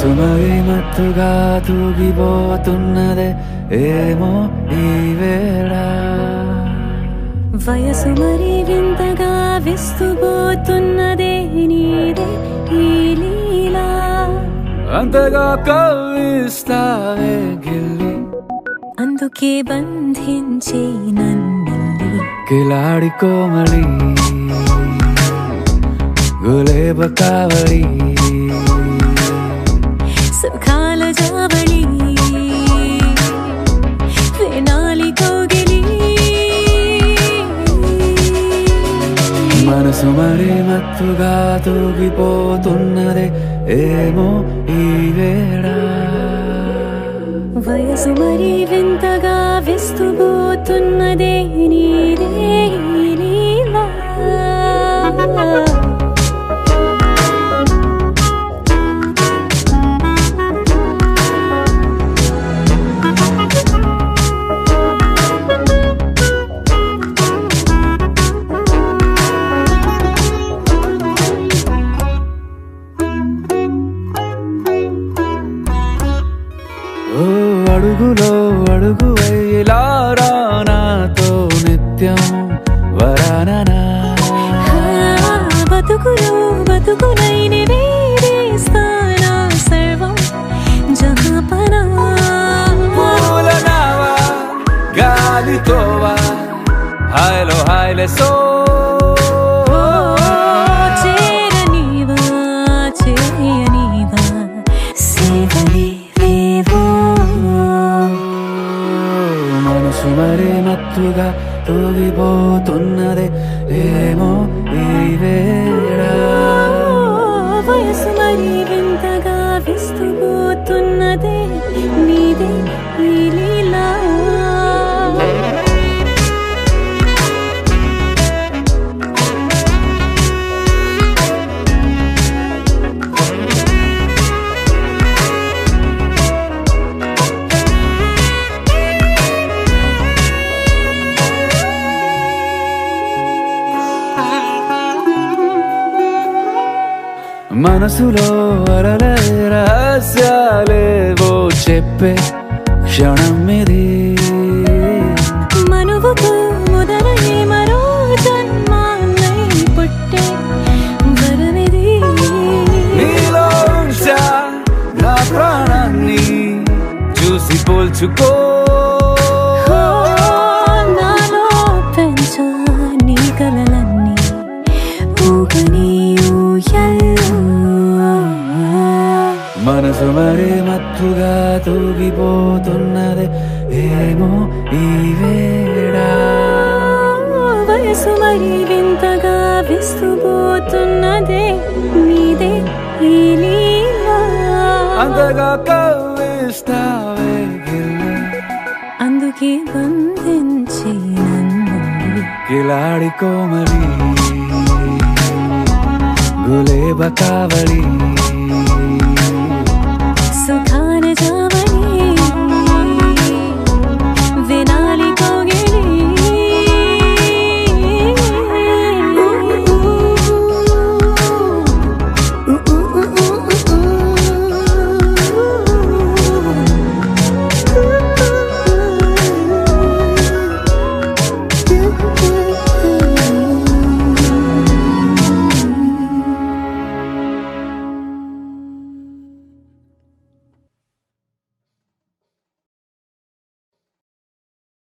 మనసు మరి మత్తుగా తూగిపోతున్నదే ఏమో ఈ వేళ వయసు మరి వింతగా విస్తుపోతున్నదే నీదే ఈ లీలా అంతగా కవ్విస్తావే గిల్లి అందుకే బంధించే నన్నిల్లి కిలాడి కోమలి గులేబ కావలి సుఖాల జావళి వేనాలి కోగిలి మనసు మరి మత్తుగా తూగిపోతున్నదే ఏమో ఈ వేళ వయసు మరి వింతగా విస్తుపోతున్నదే నీదే ఈ లీలా ఓ అడుగులో అడుగు వేలా నాతో నిత్యం వరాననా బతుకులో బతుకునైని వేరేస్తానా సర్వం జహాపనా పూలనావా గాలితోవా హాయ్లో హాయ్లే సో చేరనీవా చేయనీవా సేవలే మనసు మరి మత్తుగా తూగిపోతున్నదే ఏమో ఈ వేళ వయసు మరి వింతగా విస్తుపోతున్నదే నీదే ఈ లీలా మనసులో అలలే రహస్యాలేవో చెప్పే క్షణం ఇది మనువుకు మొదలై మరో జన్మాన్నై పుట్టే వరమిది నీలో ఉంచా నా ప్రాణాన్ని చూసి పోల్చుకో నాలో పెంచా నీ కలలన్నీ ఊగని ఊయల్లో మనసు మరి మత్తుగా తూగిపోతున్నదే ఏమో ఈ వేళ వయసు మరి వింతగా విస్తుపోతున్నదే నీదే ఈ లీలా అంతగా కవ్విస్తావే గిల్లి అందుకే బంధించి నన్ను కిలాడి కోమలి గులేబ కావలి సుఖా